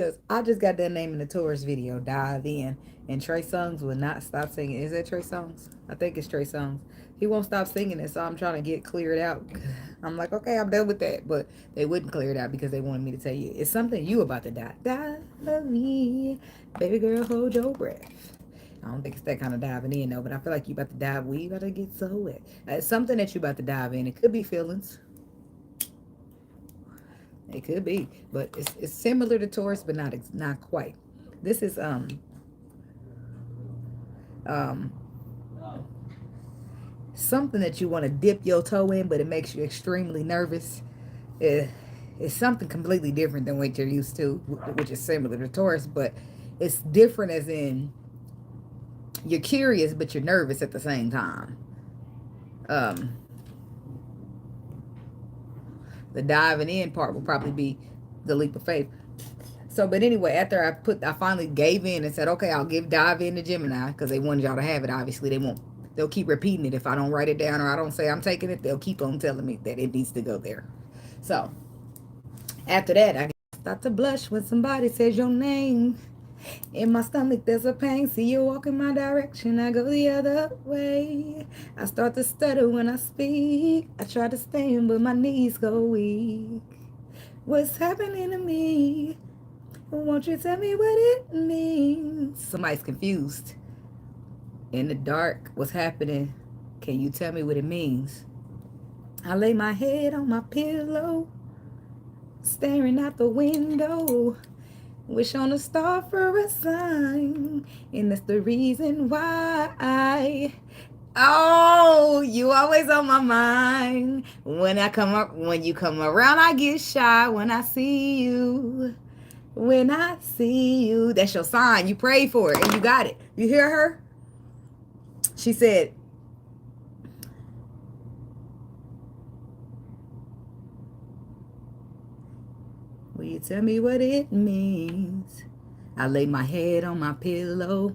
Because I just got that name in the Taurus video, Dive In. And Trey Songz will not stop singing. Is that Trey Songz? I think it's Trey Songz. He won't stop singing it, so I'm trying to get cleared out. I'm like, okay, I'm done with that. But they wouldn't clear it out because they wanted me to tell you it's something you about to die. Dive me. Baby girl, hold your breath. I don't think it's that kind of diving in though, but I feel like you about to dive. We about to get so wet. It's something that you about to dive in. It could be feelings. It could be, but it's similar to Taurus, but not quite. This is um something that you want to dip your toe in, but it makes you extremely nervous. It's something completely different than what you're used to, which is similar to Taurus, but it's different as in you're curious, but you're nervous at the same time. Um, the diving in part will probably be the leap of faith. So, but anyway, after I finally gave in and said, okay, I'll dive in to Gemini because they wanted y'all to have it. Obviously, they'll keep repeating it. If I don't write it down or I don't say I'm taking it, they'll keep on telling me that it needs to go there. So, after that, I start to blush when somebody says your name. In my stomach, there's a pain. See you walk in my direction, I go the other way. I start to stutter when I speak. I try to stand, but my knees go weak. What's happening to me? Won't you tell me what it means? Somebody's confused. In the dark, what's happening? Can you tell me what it means? I lay my head on my pillow, staring out the window. Wish on a star for a sign. And that's the reason why oh, you always on my mind. When you come around, I get shy when I see you. When I see you. That's your sign. You prayed for it and you got it. You hear her? She said, will you tell me what it means? I lay my head on my pillow.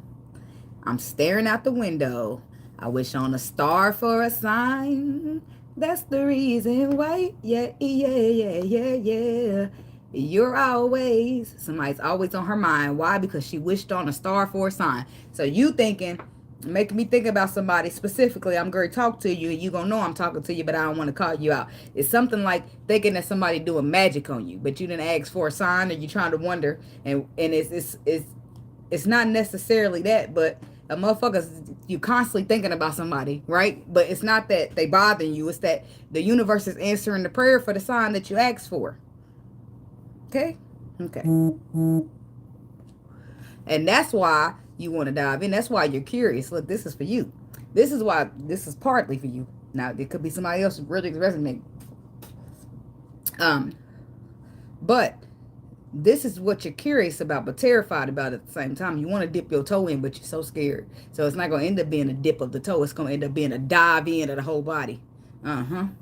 I'm staring out the window. I wish on a star for a sign. That's the reason why. Yeah, yeah, yeah, yeah, yeah. Somebody's always on her mind. Why? Because she wished on a star for a sign. So you thinking, making me think about somebody specifically. I'm going to talk to you and you going to know I'm talking to you, but I don't want to call you out. It's something like thinking that somebody doing magic on you, but you didn't ask for a sign and you're trying to wonder. And it's not necessarily that, but a motherfucker, you constantly thinking about somebody, right? But it's not that they bothering you. It's that the universe is answering the prayer for the sign that you asked for. Okay? Okay. And that's why you want to dive in. That's why you're curious. Look, this is for you. This is partly for you. Now, it could be somebody else who really resonate. But this is what you're curious about, but terrified about at the same time. You want to dip your toe in, but you're so scared. So it's not going to end up being a dip of the toe. It's going to end up being a dive in of the whole body. And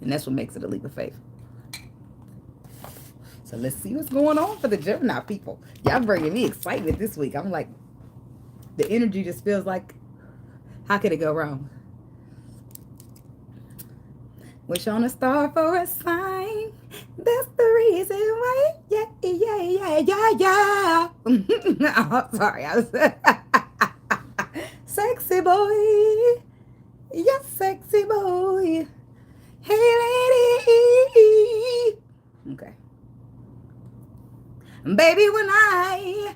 that's what makes it a leap of faith. So let's see what's going on for the Gemini people. Y'all bringing me excitement this week. I'm like, the energy just feels like, how could it go wrong? Wish on a star for a sign. That's the reason why. Yeah, yeah, yeah, yeah, yeah. Oh, sorry. I was sexy boy. Yes, sexy boy. Hey, lady. Okay. Baby, when I,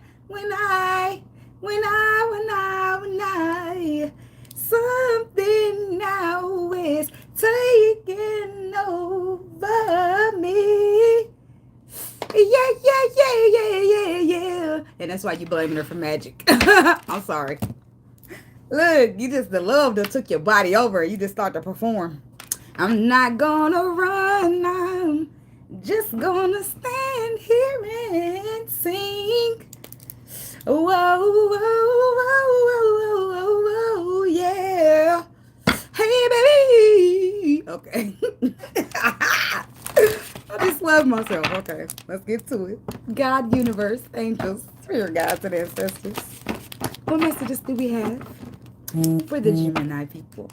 something now is taking over me. Yeah, yeah, yeah, yeah, yeah, yeah. And that's why you blaming her for magic. I'm sorry. Look, the love that took your body over. You just start to perform. I'm not gonna run. I'm just gonna stand here and sing. Whoa, whoa, whoa, whoa, whoa, whoa, yeah. Hey, baby. Okay. I just love myself. Okay, let's get to it. God, universe, angels, spirit guides, and ancestors. What messages do we have for the Gemini people?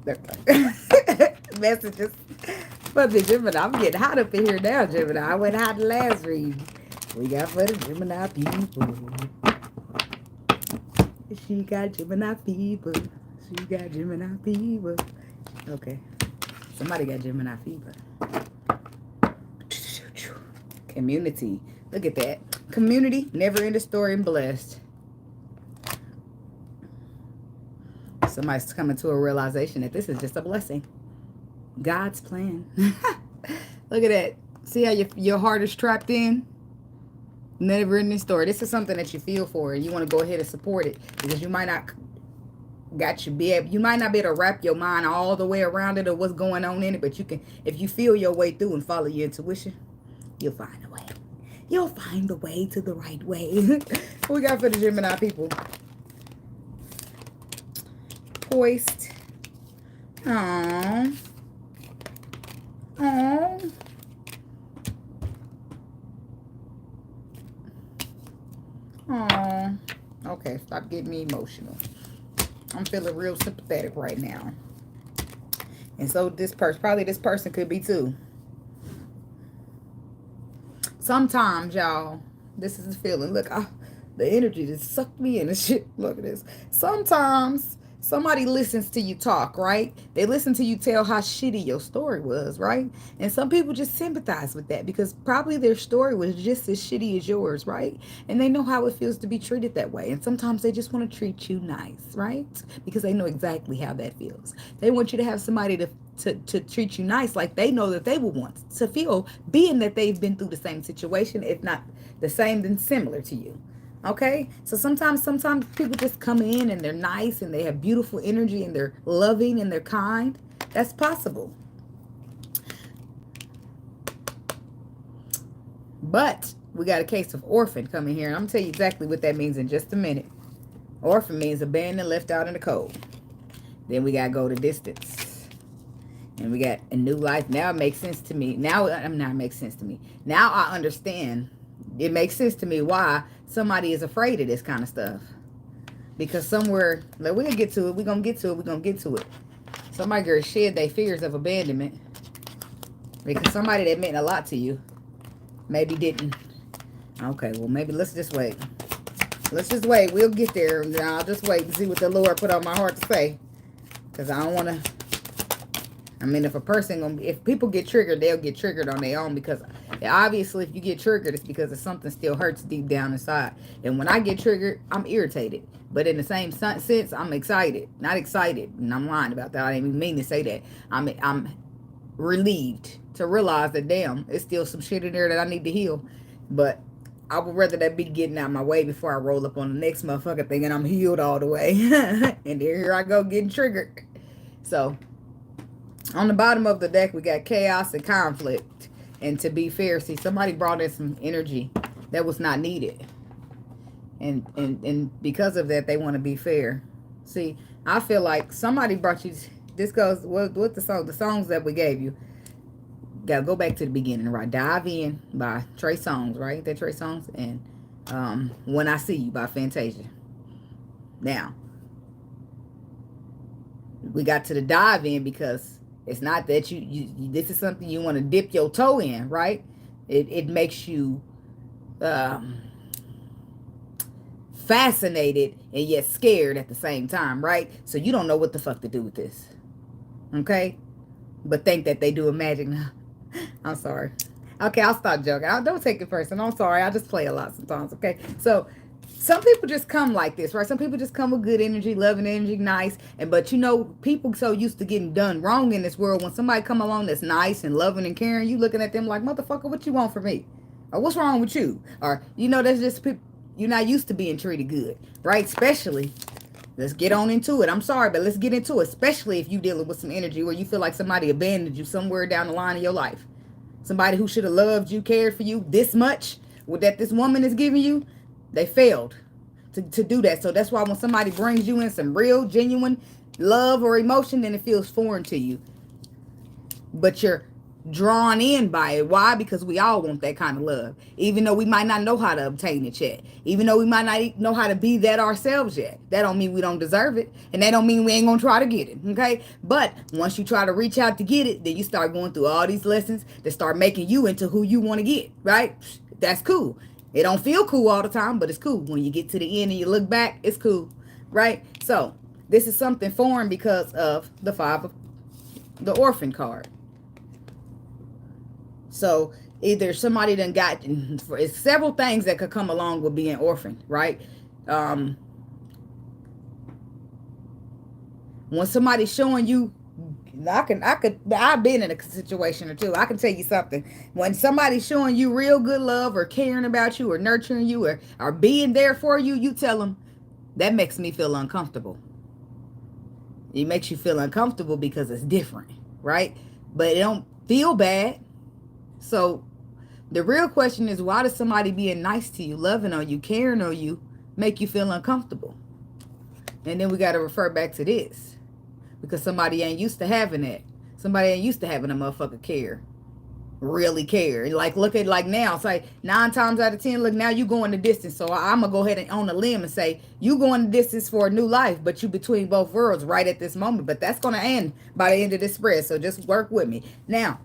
Okay. Messages for the Gemini. I'm getting hot up in here now, Gemini. I went hot last read. We got for the Gemini people. She got Gemini fever. She got Gemini fever. Okay. Somebody got Gemini fever. Community. Look at that. Community, never end a story, and blessed. Somebody's coming to a realization that this is just a blessing. God's plan. Look at that. See how your heart is trapped in? Never ending story. This is something that you feel for, and you want to go ahead and support it, because you might not you might not be able to wrap your mind all the way around it or what's going on in it, but you can, if you feel your way through and follow your intuition, you'll find a way. You'll find the way to the right way. What we got for the Gemini people? Poised. Aww. Aww. Aww. Okay, stop getting me emotional. I'm feeling real sympathetic right now. And so this person, probably this person could be too. Sometimes, y'all, this is the feeling. Look, the energy just sucked me in and shit. Look at this. Sometimes somebody listens to you talk, right? They listen to you tell how shitty your story was, right? And some people just sympathize with that because probably their story was just as shitty as yours, right? And they know how it feels to be treated that way. And sometimes they just want to treat you nice, right? Because they know exactly how that feels. They want you to have somebody to treat you nice like they know that they would want to feel, being that they've been through the same situation, if not the same, then similar to you. Okay, so sometimes people just come in and they're nice and they have beautiful energy and they're loving and they're kind. That's possible. But we got a case of orphan coming here, and I'm gonna tell you exactly what that means in just a minute. Orphan means abandoned, left out in the cold. Then we gotta go to distance, and we got a new life. Now it makes sense to me. Now it makes sense to me. Now I understand. It makes sense to me why somebody is afraid of this kind of stuff. Because somewhere, like, we're going to get to it. We're going to get to it. We're going to get to it. Somebody going to shed their fears of abandonment. Because somebody that meant a lot to you maybe didn't. Okay, well, maybe let's just wait. Let's just wait. We'll get there. I'll just wait and see what the Lord put on my heart to say. Because I don't want to. I mean, if people get triggered, they'll get triggered on their own, because obviously if you get triggered, it's because of something still hurts deep down inside. And when I get triggered, I'm irritated. But in the same sense, I'm excited. Not excited, and I'm lying about that. I didn't even mean to say that. I'm relieved to realize that, damn, it's still some shit in there that I need to heal. But I would rather that be getting out my way before I roll up on the next motherfucker thinking I'm healed all the way. And here I go getting triggered. So on the bottom of the deck, we got chaos and conflict. And to be fair, see, somebody brought in some energy that was not needed. And because of that, they want to be fair. See, I feel like somebody brought you, this goes with the songs that we gave you. Gotta go back to the beginning, right? Dive In by Trey Songz, right? That Trey Songz. And When I See You by Fantasia. Now, we got to the dive in because it's not that you this is something you want to dip your toe in, right? It makes you fascinated and yet scared at the same time, right? So you don't know what the fuck to do with this. Okay? But think that they do a magic now. I'm sorry. Okay, I'll stop joking. Don't take it personal. I'm sorry. I just play a lot sometimes, okay? So some people just come like this, right? Some people just come with good energy, loving energy, nice. But you know, people so used to getting done wrong in this world. When somebody come along that's nice and loving and caring, you looking at them like, motherfucker, what you want from me? Or what's wrong with you? Or, you know, that's just people, you're not used to being treated good, right? Especially, let's get on into it. I'm sorry, but let's get into it. Especially if you dealing with some energy where you feel like somebody abandoned you somewhere down the line of your life. Somebody who should have loved you, cared for you this much, that this woman is giving you, they failed to do that. So that's why when somebody brings you in some real, genuine love or emotion, then it feels foreign to you. But drawn in by it. Why? Because we all want that kind of love, even though we might not know how to obtain it yet, even though we might not know how to be that ourselves yet. That don't mean we don't deserve it, and that don't mean we ain't gonna try to get it. Okay, but once you try to reach out to get it, then you start going through all these lessons that start making you into who you want to get. Right? That's cool. It don't feel cool all the time, but it's cool. When you get to the end and you look back, it's cool. Right? So this is something foreign because of the orphan card. So either somebody done got, it's several things that could come along with being orphaned, right? When somebody's showing you, I've been in a situation or two. I can tell you something. When somebody's showing you real good love or caring about you or nurturing you or being there for you, you tell them, that makes me feel uncomfortable. It makes you feel uncomfortable because it's different, right? But it don't feel bad. So the real question is, why does somebody being nice to you, loving on you, caring on you, make you feel uncomfortable? And then we got to refer back to this, because somebody ain't used to having that. Somebody ain't used to having a motherfucker care, really care. Like, look at, like now, it's like 9 times out of 10, look, now you going the distance. So I'm going to go ahead and on a limb and say, you going the distance for a new life, but you between both worlds right at this moment. But that's going to end by the end of this spread. So just work with me. Now,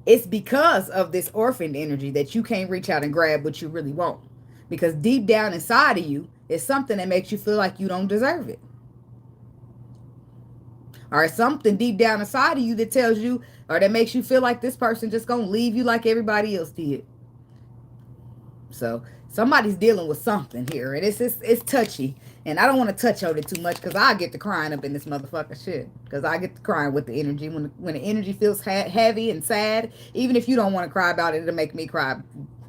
it's because of this orphaned energy that you can't reach out and grab what you really want. Because deep down inside of you is something that makes you feel like you don't deserve it. Or something deep down inside of you that tells you, or that makes you feel like this person just gonna leave you like everybody else did. So somebody's dealing with something here, and it's touchy. And I don't want to touch on it too much because I get to crying up in this motherfucker shit. Because I get to crying with the energy. When the energy feels heavy and sad, even if you don't want to cry about it, it'll make me cry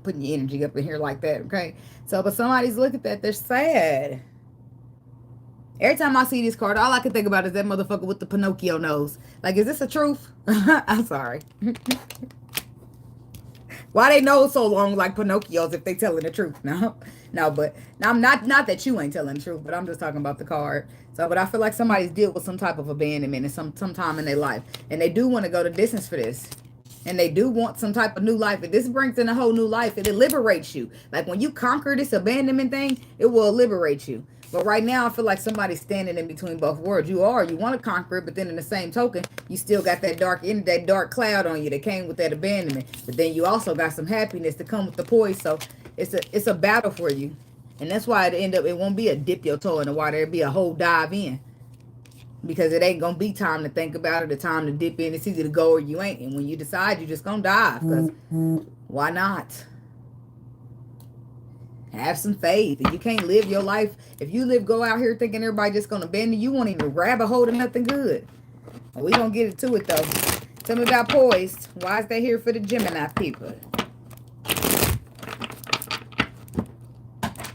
putting your energy up in here like that, okay? So, but somebody's looking at that, they're sad. Every time I see this card, all I can think about is that motherfucker with the Pinocchio nose. Like, is this a truth? I'm sorry. Why they nose so long like Pinocchio's if they telling the truth? No, but now I'm not that you ain't telling the truth, but I'm just talking about the card. So, but I feel like somebody's dealt with some type of abandonment in some time in their life, and they do want to go the distance for this, and they do want some type of new life. If this brings in a whole new life, it liberates you. Like when you conquer this abandonment thing, it will liberate you. But right now, I feel like somebody's standing in between both worlds. You want to conquer it, but then in the same token, you still got that dark cloud on you that came with that abandonment. But then you also got some happiness to come with the poise. So it's a battle for you. And that's why it won't be a dip your toe in the water. It'll be a whole dive in. Because it ain't going to be time to think about it, the time to dip in. It's either to go or you ain't. And when you decide, you're just going to dive. Because why not? Have some faith. If you can't live your life, if you go out here thinking everybody just going to bend you, you won't even grab a hold of nothing good. We going to get into it, though. Tell me about poised. Why is they here for the Gemini people?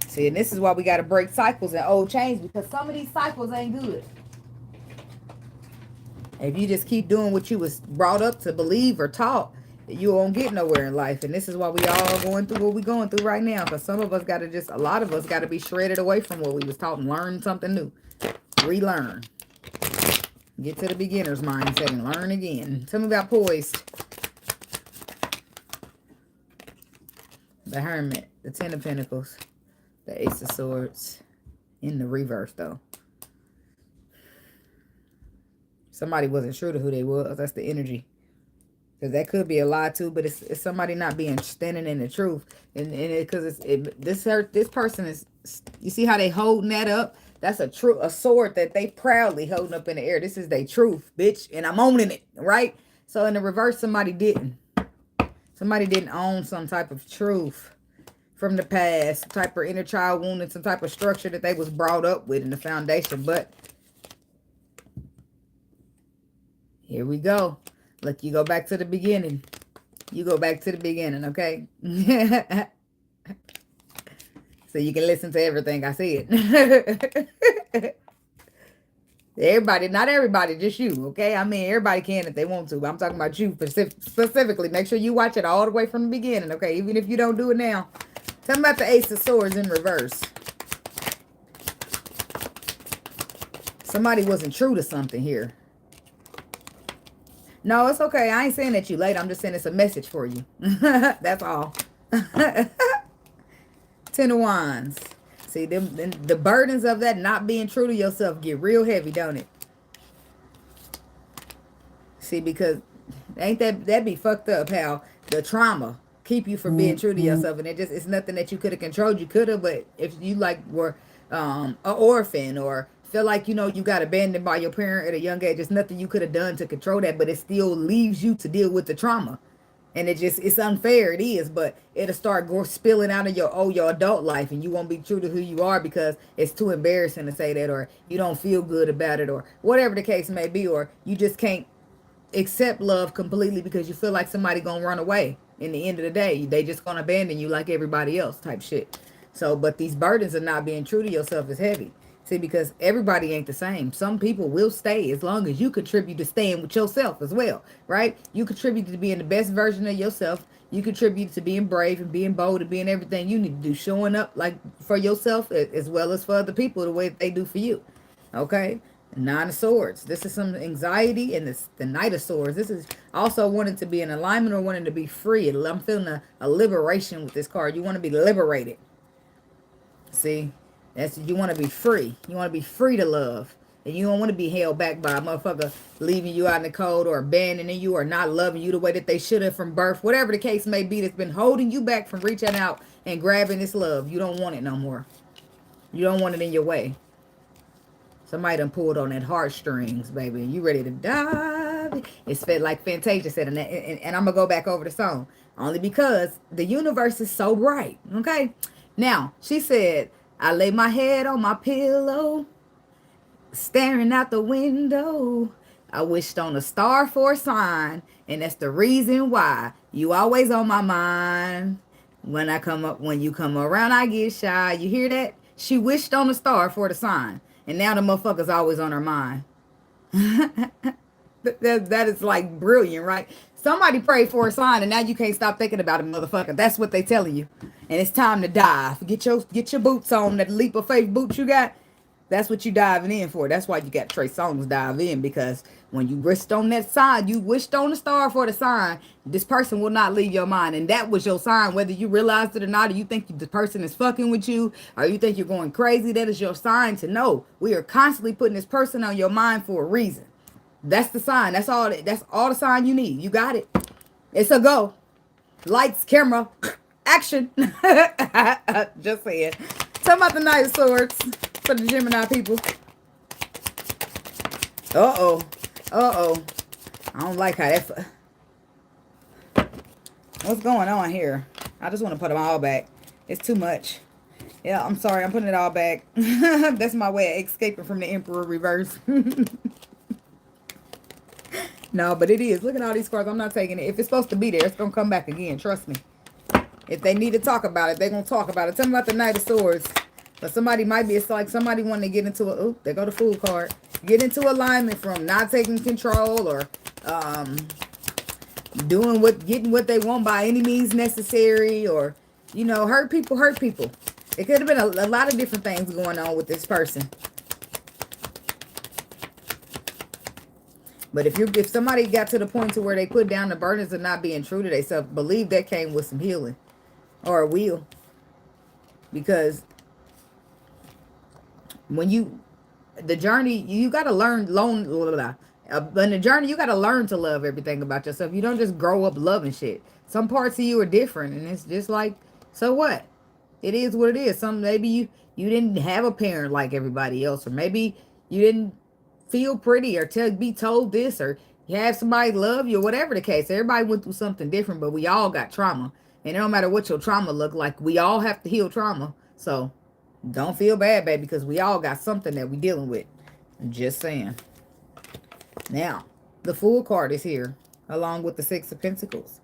See, and this is why we got to break cycles and old chains, because some of these cycles ain't good. If you just keep doing what you was brought up to believe or taught, you won't get nowhere in life. And this is why we all going through what we going through right now. Because some of us got to a lot of us got to be shredded away from what we was taught and learn something new. Relearn. Get to the beginner's mindset and learn again. Tell me about poised. The Hermit. The Ten of Pentacles. The Ace of Swords. In the reverse, though. Somebody wasn't true to who they was. That's the energy. Because that could be a lie too, but it's somebody not standing in the truth, and because this person is, you see how they holding that up? That's a sword that they proudly holding up in the air. This is their truth, bitch, and I'm owning it, right? So in the reverse, somebody didn't own some type of truth from the past, some type of inner child wound, and some type of structure that they was brought up with in the foundation. But here we go. Look, you go back to the beginning. You go back to the beginning, okay? So you can listen to everything I said. Everybody, not everybody, just you, okay? I mean, everybody can if they want to, but I'm talking about you specifically. Make sure you watch it all the way from the beginning, okay? Even if you don't do it now. Tell me about the Ace of Swords in reverse. Somebody wasn't true to something here. No, it's okay. I ain't saying that you late. I'm just saying it's a message for you. That's all. Ten of Wands. See, the burdens of that not being true to yourself get real heavy, don't it? See, because ain't that be fucked up how the trauma keep you from being true to yourself, and it's nothing that you could have controlled. You could have, but if you like were an orphan or feel like you got abandoned by your parent at a young age, there's nothing you could have done to control that, but it still leaves you to deal with the trauma. And it's unfair, it is, but it'll start spilling out of your adult life, and you won't be true to who you are because it's too embarrassing to say that, or you don't feel good about it, or whatever the case may be, or you just can't accept love completely because you feel like somebody gonna run away. In the end of the day, they just gonna abandon you like everybody else type shit. So, but these burdens of not being true to yourself is heavy. See, because everybody ain't the same. Some people will stay as long as you contribute to staying with yourself as well, right? You contribute to being the best version of yourself. You contribute to being brave and being bold and being everything you need to do, showing up like for yourself as well as for other people the way that they do for you. Okay? Nine of Swords. This is some anxiety, and the Knight of Swords. This is also wanting to be in alignment or wanting to be free. I'm feeling a liberation with this card. You want to be liberated. See? You want to be free. You want to be free to love. And you don't want to be held back by a motherfucker leaving you out in the cold or abandoning you or not loving you the way that they should have from birth. Whatever the case may be that's been holding you back from reaching out and grabbing this love. You don't want it no more. You don't want it in your way. Somebody done pulled on that heartstrings, baby. You ready to dive? It's like Fantasia said. And I'm going to go back over the song. Only because the universe is so bright. Okay? Now, she said, I lay my head on my pillow, staring out the window. I wished on a star for a sign. And that's the reason why you always on my mind. When you come around, I get shy. You hear that? She wished on a star for the sign. And now the motherfucker's always on her mind. that is like brilliant, right? Somebody prayed for a sign and now you can't stop thinking about it, motherfucker. That's what they telling you. And it's time to dive. Get your boots on, that leap of faith boots you got. That's what you diving in for. That's why you got Trey-Songz dive in, because when you wished on that sign, you wished on the star for the sign, this person will not leave your mind. And that was your sign, whether you realized it or not, or you think the person is fucking with you, or you think you're going crazy. That is your sign to know we are constantly putting this person on your mind for a reason. That's the sign. That's all the sign you need. You got it. It's a go. Lights, camera, action. Just saying. Talk about the Knight of Swords for the Gemini people. Uh-oh. I don't like how that... What's going on here? I just want to put them all back. It's too much. Yeah, I'm sorry. I'm putting it all back. That's my way of escaping from the Emperor reverse. No, but it is. Look at all these cards. I'm not taking it. If it's supposed to be there, it's going to come back again. Trust me. If they need to talk about it, they're going to talk about it. Tell me about the Knight of Swords. But somebody might be, it's like somebody wanting to get into a, oh, there go the Fool card. Get into alignment from not taking control or getting what they want by any means necessary, or, hurt people. It could have been a lot of different things going on with this person. But if somebody got to the point to where they put down the burdens of not being true to themselves, believe that came with some healing. Or a will. Because when the journey, you got to learn, in the journey, you got to learn to love everything about yourself. You don't just grow up loving shit. Some parts of you are different, and it's just like, so what? It is what it is. Maybe you didn't have a parent like everybody else, or maybe you didn't feel pretty or be told this, or you have somebody love you, or whatever the case. Everybody went through something different, but we all got trauma. And it don't matter what your trauma look like, we all have to heal trauma. So don't feel bad, baby, because we all got something that we dealing with. I'm just saying. Now, the Fool card is here, along with the Six of Pentacles.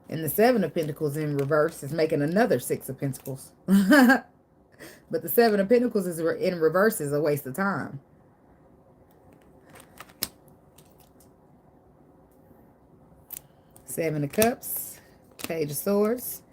And the Seven of Pentacles in reverse is making another Six of Pentacles. But the Seven of Pentacles is in reverse is a waste of time. Seven of Cups, Page of Swords,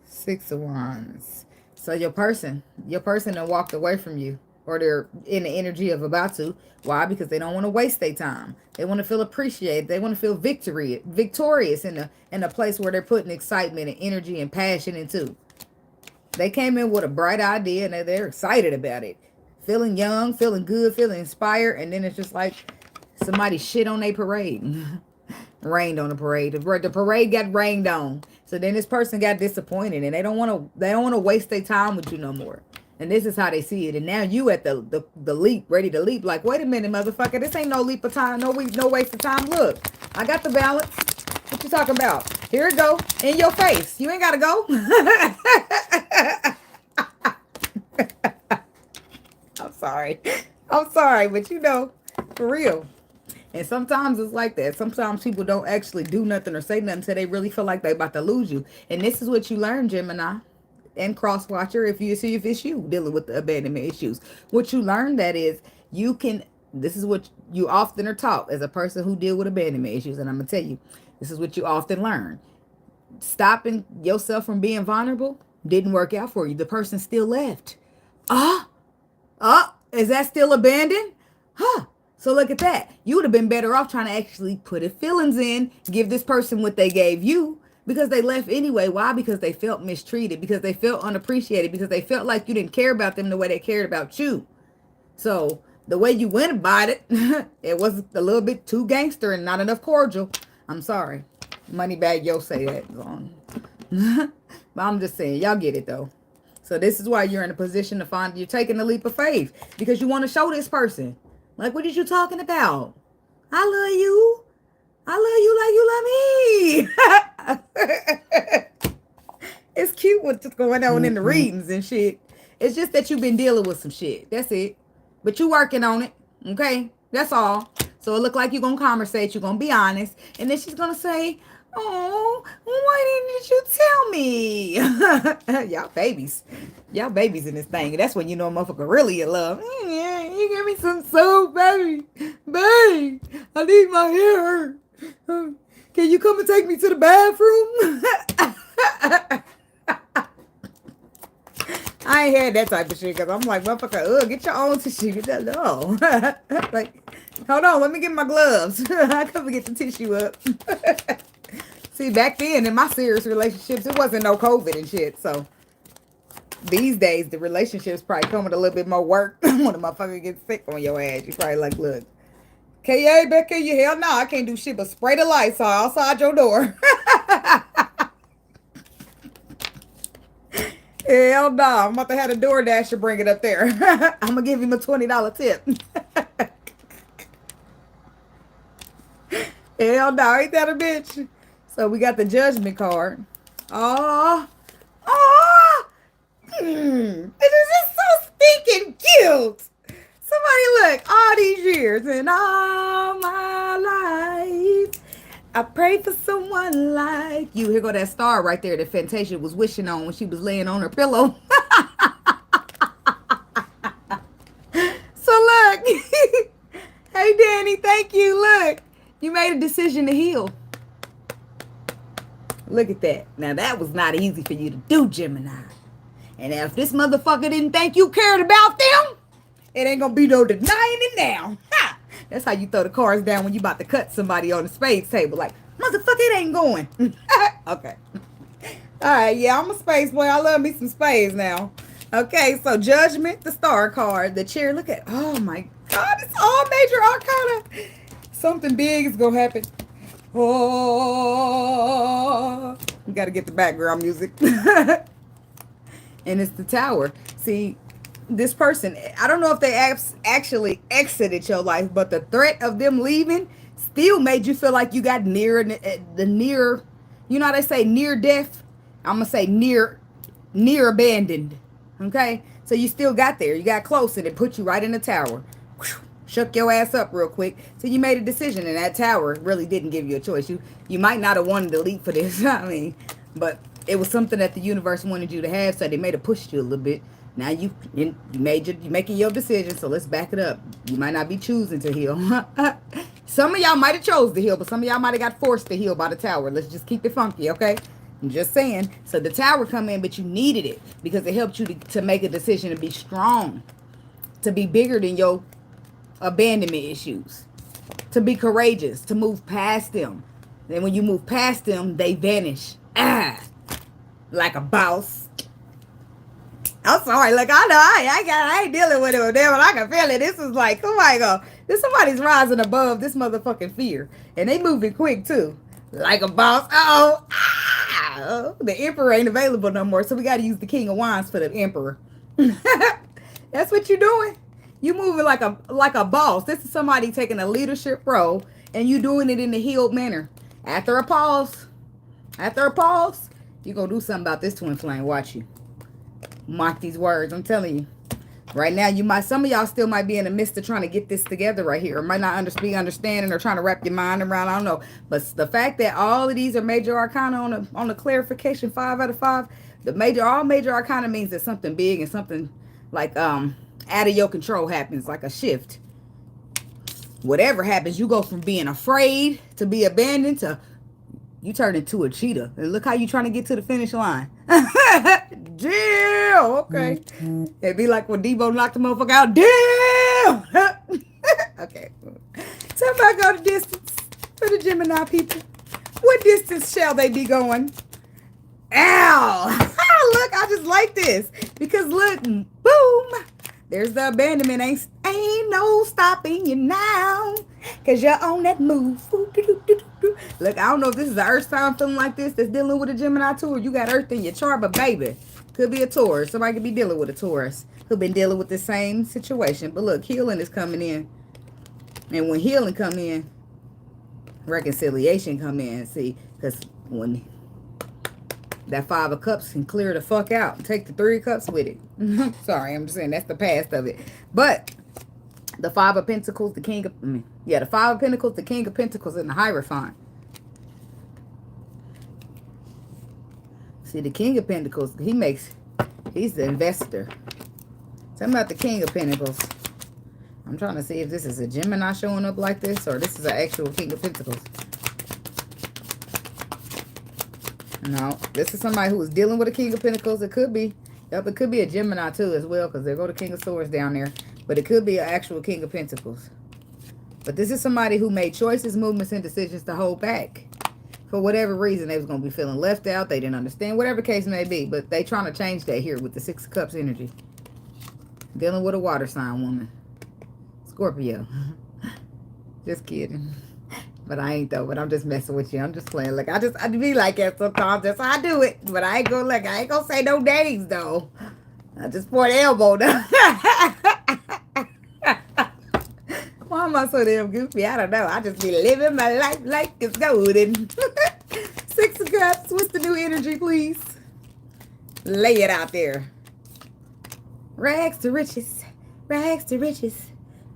Six of Wands. So your person done walked away from you. or they're in the energy of about to. Why? Because they don't want to waste their time. They want to feel appreciated. They want to feel victorious in a place where they're putting excitement and energy and passion into. They came in with a bright idea and they're excited about it. Feeling young, feeling good, feeling inspired, and then it's just like somebody shit on their parade. Rained on the parade. The parade got rained on. So then this person got disappointed and they don't want to waste their time with you no more. And this is how they see it. And now you at the leap, ready to leap. Like, wait a minute, motherfucker. This ain't no leap of time. No waste of time. Look, I got the balance. What you talking about? Here it go. In your face. You ain't got to go. I'm sorry. I'm sorry. But you know, for real. And sometimes it's like that. Sometimes people don't actually do nothing or say nothing until they really feel like they about to lose you. And this is what you learn, Gemini and cross watcher, if it's you dealing with the abandonment issues. What you learn that is you can, this is what you often are taught as a person who deal with abandonment issues. And I'm going to tell you, this is what you often learn. Stopping yourself from being vulnerable didn't work out for you. The person still left. Is that still abandoned? Huh. So look at that. You would have been better off trying to actually put feelings in, give this person what they gave you, because they left anyway. Why? Because they felt mistreated, because they felt unappreciated, because they felt like you didn't care about them the way they cared about you. So the way you went about it, it was a little bit too gangster and not enough cordial. I'm sorry. Moneybag Yo say that. But I'm just saying, y'all get it though. So this is why you're in a position to find, you're taking a leap of faith, because you want to show this person. Like, what are you talking about? I love you. I love you like you love me. It's cute what's going on in the readings and shit. It's just that you've been dealing with some shit. That's it. But you working on it. Okay? That's all. So it look like you're going to conversate. You're going to be honest. And then she's going to say, oh, why didn't you tell me? Y'all babies. Y'all babies in this thing. That's when you know a motherfucker really in love. Yeah, you give me some soap, baby. Babe, I need my hair. Can you come and take me to the bathroom? I ain't had that type of shit because I'm like, motherfucker, get your own tissue. Get that low. Like, hold on, let me get my gloves. I come and get the tissue up. See, back then in my serious relationships, it wasn't no COVID and shit. So these days, the relationships probably come with a little bit more work. When a motherfucker gets sick on your ass, you probably like, look, K.A. Becky, you hell no, I can't do shit but spray the lights outside your door. Hell no, I'm about to have a DoorDasher bring it up there. I'm going to give him a $20 tip. Hell no, ain't that a bitch? So we got the judgment card. This is just so stinking cute. Somebody look, all these years and all my life, I prayed for someone like you. Here go that star right there that Fantasia was wishing on when she was laying on her pillow. So look. Hey, Danny, thank you. Look, you made a decision to heal. Look at that. Now, that was not easy for you to do, Gemini. And if this motherfucker didn't think you cared about them, it ain't gonna be no denying it now. Ha! That's how you throw the cards down when you about to cut somebody on the spades table. Like, motherfucker, it ain't going. Okay. All right, yeah, I'm a space boy. I love me some spades now. Okay, so Judgment, the star card, the chair. Look at, oh my God, it's all major arcana. Something big is gonna happen. Oh, we gotta get the background music. And it's the Tower. See, this person, I don't know if they actually exited your life, but the threat of them leaving still made you feel like you got near the near, you know how they say near death? I'm going to say near abandoned. Okay? So you still got there. You got close and it put you right in the Tower. Whew, shook your ass up real quick. So you made a decision and that Tower really didn't give you a choice. You might not have wanted to leap for this. I mean, but it was something that the universe wanted you to have, so they made it push you a little bit. Now you're making your decision, so let's back it up. You might not be choosing to heal. Some of y'all might have chose to heal, but some of y'all might have got forced to heal by the Tower. Let's just keep it funky, okay? I'm just saying. So the Tower come in, but you needed it because it helped you to make a decision to be strong. to be bigger than your abandonment issues, to be courageous, to move past them. Then when you move past them, they vanish. Like a boss. I'm sorry. Look, I know I ain't dealing with it with them, but I can feel it. This is like, oh my God, this somebody's rising above this motherfucking fear, and they moving quick too, like a boss. The emperor ain't available no more, so we got to use the king of wands for the emperor. That's what you're doing. You moving like a boss. This is somebody taking a leadership role, and you doing it in a healed manner. After a pause, you're gonna do something about this twin flame. Watch you. Mark these words. I'm telling you. Right now, some of y'all still might be in the midst of trying to get this together right here. Or might not be understanding or trying to wrap your mind around. I don't know. But the fact that all of these are major arcana on the clarification, 5 out of 5, all major arcana means that something big and something like out of your control happens, like a shift. Whatever happens, you go from being afraid to be abandoned to you turn into a cheetah. And look how you trying to get to the finish line. Damn. Okay. It'd be like when Debo knocked the motherfucker out. Damn. Okay. Tell me I go the distance for the Gemini people. What distance shall they be going? Ow. Look, I just like this. Because look, boom. There's the abandonment. Ain't no stopping you now. Because you're on that move. Look, I don't know if this is an Earth sign feeling like this that's dealing with a Gemini too, or you got Earth in your chart, but baby, could be a Taurus. Somebody could be dealing with a Taurus who been dealing with the same situation. But look, healing is coming in. And when healing come in, reconciliation come in. See, because when that 5 of Cups can clear the fuck out and take the 3 of Cups with it. Sorry, I'm just saying that's the past of it. But the 5 of Pentacles, the King of... the 5 of Pentacles, the King of Pentacles, and the Hierophant. See, the King of Pentacles, he's the investor. Tell me about the King of Pentacles. I'm trying to see if this is a Gemini showing up like this, or this is an actual King of Pentacles. No, this is somebody who is dealing with a King of Pentacles. It could be. Yep, it could be a Gemini too as well, because there go the King of Swords down there. But it could be an actual King of Pentacles. But this is somebody who made choices, movements, and decisions to hold back. For whatever reason, they was going to be feeling left out. They didn't understand, whatever case may be. But they trying to change that here with the 6 of Cups energy. Dealing with a water sign woman. Scorpio. Just kidding. But I ain't though. But I'm just messing with you. I'm just playing. Like, I be like that sometimes. That's how I do it. But I ain't gonna say no names though. I just point elbow down. Why am I so damn goofy? I don't know. I just be living my life like it's golden. 6 of Cups. What's the new energy, please? Lay it out there. Rags to riches. Rags to riches.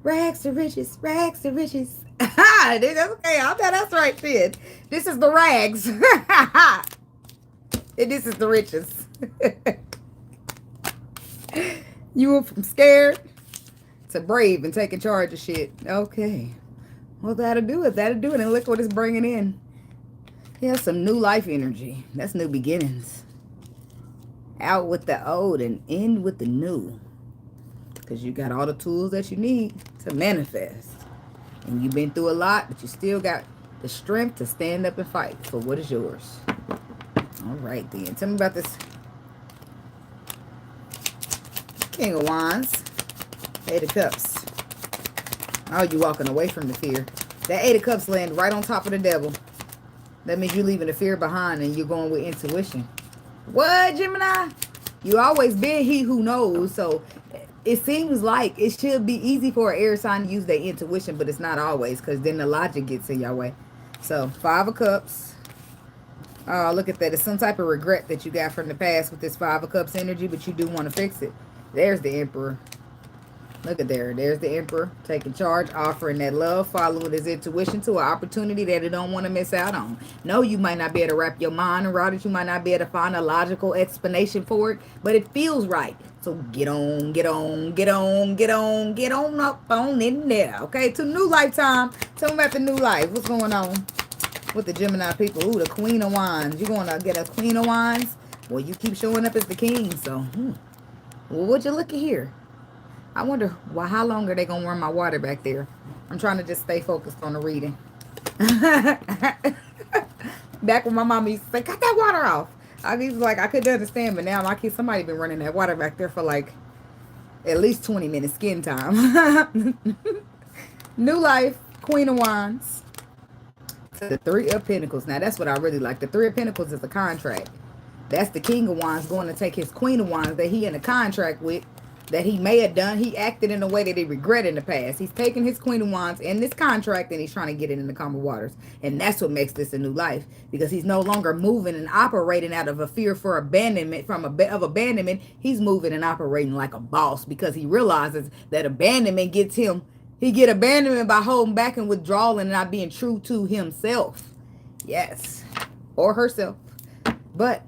Rags to riches. Rags to riches. That's okay. I bet that's right, shit. This is the rags. And this is the riches. You went from scared to brave and taking charge of shit. Okay. Well, that'll do it. That'll do it. And look what it's bringing in. Yeah, some new life energy. That's new beginnings. Out with the old and in with the new. Because you got all the tools that you need to manifest. And you've been through a lot, but you still got the strength to stand up and fight for what is yours. All right, then. Tell me about this King of Wands. 8 of Cups. Oh, you walking away from the fear. That 8 of Cups land right on top of the devil. That means you're leaving the fear behind and you're going with intuition. What, Gemini? You always been he who knows. So it seems like it should be easy for an air sign to use their intuition, but it's not always, because then the logic gets in your way. So 5 of Cups. Oh, look at that. It's some type of regret that you got from the past with this 5 of Cups energy, but you do want to fix it. There's the Emperor. Look at there. There's the Emperor taking charge, offering that love, following his intuition to an opportunity that he don't want to miss out on. No, you might not be able to wrap your mind around it. You might not be able to find a logical explanation for it, but it feels right. So get on, get on, get on, get on, get on up on in there. Okay, to new lifetime. Tell me about the new life. What's going on with the Gemini people? Ooh, the Queen of Wands. You're going to get a Queen of Wands? Well, you keep showing up as the king, so. Well, would you look at here? I wonder how long are they gonna run my water back there? I'm trying to just stay focused on the reading. Back when my mama used to say, "Cut that water off," I was like, I couldn't understand, but now my kids, somebody been running that water back there for like at least 20 minutes skin time. New life, Queen of Wands. To the Three of Pentacles. Now that's what I really like. The Three of Pentacles is a contract. That's the King of Wands going to take his Queen of Wands that he in a contract with, that he may have done. He acted in a way that he regretted in the past. He's taking his Queen of Wands in this contract and he's trying to get it in the calmer waters. And that's what makes this a new life, because he's no longer moving and operating out of a fear for abandonment, of abandonment. He's moving and operating like a boss, because he realizes that abandonment gets him. He get abandonment by holding back and withdrawing and not being true to himself. Yes. Or herself. But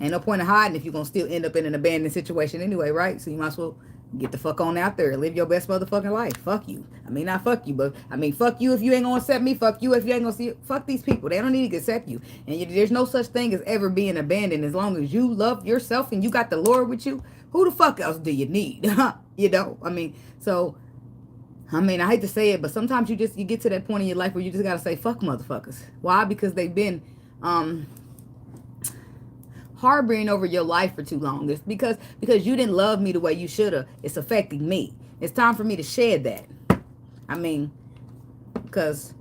ain't no point in hiding if you're going to still end up in an abandoned situation anyway, right? So you might as well get the fuck on out there and live your best motherfucking life. Fuck you. I mean, not fuck you, but I mean, fuck you if you ain't going to accept me. Fuck you if you ain't going to see it. Fuck these people. They don't need to accept you. And there's no such thing as ever being abandoned. As long as you love yourself and you got the Lord with you, who the fuck else do you need? You know? I mean, so... I mean, I hate to say it, but sometimes you get to that point in your life where you just got to say, fuck motherfuckers. Why? Because they've been harboring over your life for too long. It's because you didn't love me the way you should have. It's affecting me. It's time for me to shed that. I mean, because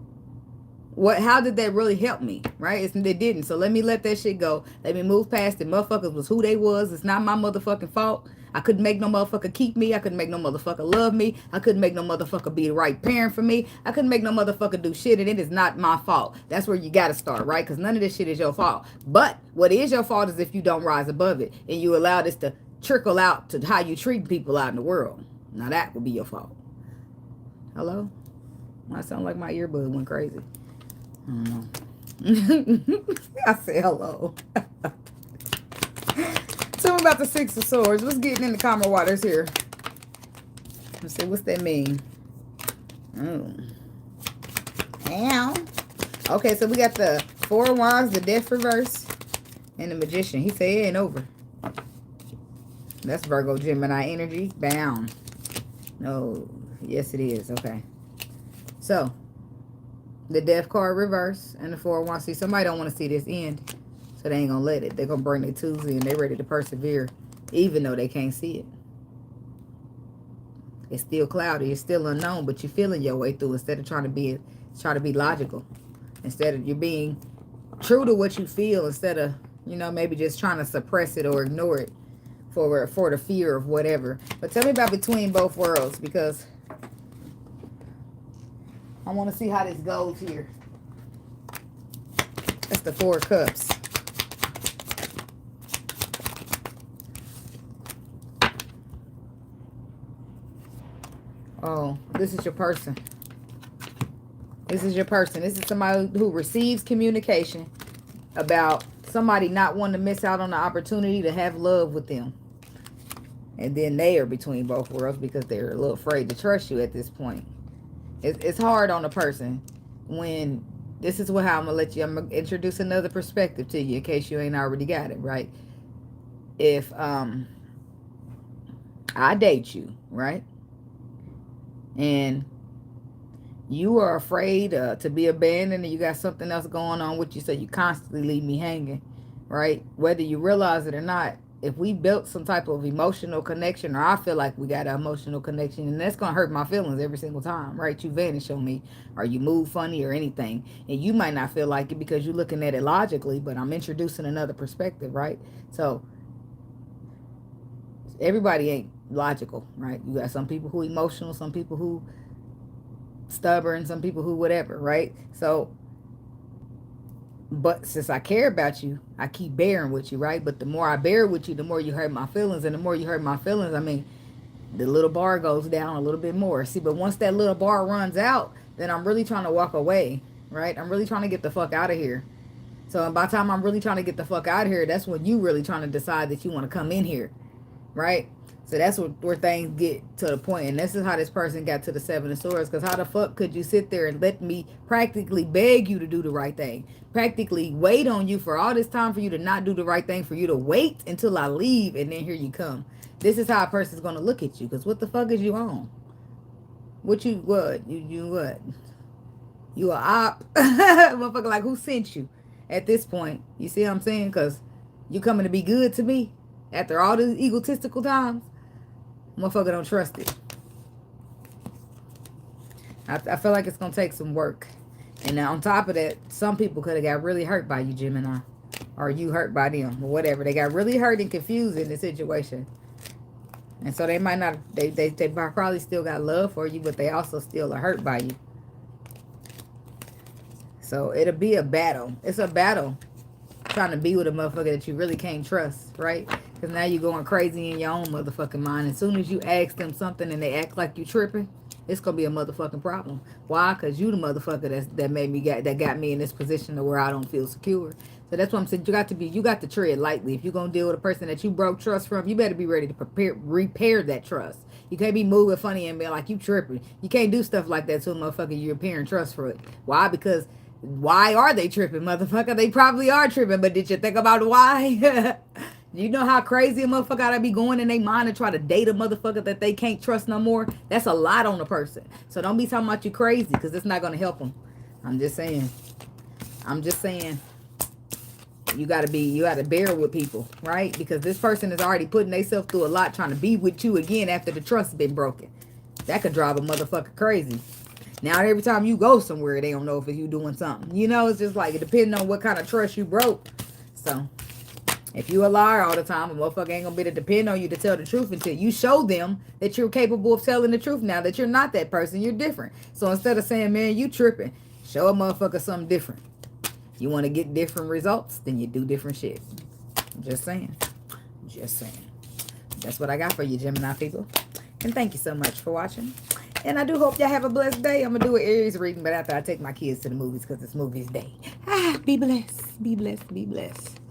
how did that really help me, right? It didn't. So let me let that shit go. Let me move past it. Motherfuckers was who they was. It's not my motherfucking fault. I couldn't make no motherfucker keep me. I couldn't make no motherfucker love me. I couldn't make no motherfucker be the right parent for me. I couldn't make no motherfucker do shit, and it is not my fault. That's where you got to start, right? Because none of this shit is your fault. But what is your fault is if you don't rise above it and you allow this to trickle out to how you treat people out in the world. Now that would be your fault. Hello? I sound like my earbud went crazy. I don't know. I said hello. Tell me about the Six of Swords. What's getting in the calmer waters here? Let's see, what's that mean? Oh. Ow. Okay, so we got the Four of Wands, the Death reverse, and the Magician. He said it ain't over. That's Virgo, Gemini energy. Bam. No. Yes, it is. Okay. So, the Death card reverse and the Four of Wands. See, somebody don't want to see this end. So they ain't going to let it. They're going to bring their tools in. They're ready to persevere, even though they can't see it. It's still cloudy. It's still unknown, but you're feeling your way through instead of trying to be logical. Instead of you being true to what you feel, instead of, you know, maybe just trying to suppress it or ignore it for the fear of whatever. But tell me about between both worlds, because I want to see how this goes here. That's the Four of Cups. Oh, this is your person. This is your person. This is somebody who receives communication about somebody not wanting to miss out on the opportunity to have love with them. And then they are between both worlds because they're a little afraid to trust you at this point. It's hard on a person when this is how I'm going to let you, I'm going to introduce another perspective to you in case you ain't already got it, right? If I date you, right? And you are afraid to be abandoned, and you got something else going on with you, so you constantly leave me hanging, right? Whether you realize it or not, if we built some type of emotional connection, or I feel like we got an emotional connection, and that's going to hurt my feelings every single time, right? You vanish on me, or you move funny or anything, and you might not feel like it because you're looking at it logically, but I'm introducing another perspective, right? So everybody ain't logical, right? You got some people who emotional, some people who stubborn, some people who whatever, right? So, but since I care about you, I keep bearing with you, right? But the more I bear with you, the more you hurt my feelings, and the more you hurt my feelings, I mean, the little bar goes down a little bit more. See, but once that little bar runs out, then I'm really trying to walk away, right? I'm really trying to get the fuck out of here. So by the time I'm really trying to get the fuck out of here, that's when you really trying to decide that you want to come in here, right? So that's where things get to the point. And this is how this person got to the Seven of Swords. Because how the fuck could you sit there and let me practically beg you to do the right thing? Practically wait on you for all this time for you to not do the right thing, for you to wait until I leave, and then here you come. this is how a person's going to look at you. Because what the fuck is you on? What? You what? You a op? Motherfucker, like, who sent you at this point? You see what I'm saying? Because you coming to be good to me after all these egotistical times? Motherfucker don't trust it. I feel like it's going to take some work. And now on top of that, some people could have got really hurt by you, Gemini. Or you hurt by them, or whatever. They got really hurt and confused in the situation. And so they might not, they probably still got love for you, but they also still are hurt by you. So it'll be a battle. It's a battle trying to be with a motherfucker that you really can't trust, right? Because now you're going crazy in your own motherfucking mind. As soon as you ask them something and they act like you tripping, it's going to be a motherfucking problem. Why? Because you the motherfucker that got me in this position to where I don't feel secure. So that's what I'm saying. You got to tread lightly. If you're going to deal with a person that you broke trust from, you better be ready to repair that trust. You can't be moving funny and being like, you tripping. You can't do stuff like that to a motherfucker you're repairing trust for it. Why? Because why are they tripping, motherfucker? They probably are tripping, but did you think about why? You know how crazy a motherfucker gotta be going in their mind to try to date a motherfucker that they can't trust no more? That's a lot on a person. So don't be talking about you crazy, because it's not going to help them. I'm just saying. You gotta bear with people, right? Because this person is already putting themselves through a lot trying to be with you again after the trust's been broken. That could drive a motherfucker crazy. Now every time you go somewhere, they don't know if you doing something. You know, it's just like, it depends on what kind of trust you broke. So if you a liar all the time, a motherfucker ain't gonna be to depend on you to tell the truth until you show them that you're capable of telling the truth now, that you're not that person, you're different. So instead of saying, man, you tripping, show a motherfucker something different. You want to get different results, then you do different shit. Just saying. That's what I got for you, Gemini people. And thank you so much for watching. And I do hope y'all have a blessed day. I'm going to do an Aries reading, but after I take my kids to the movies, because it's movies day. Be blessed. Be blessed. Be blessed.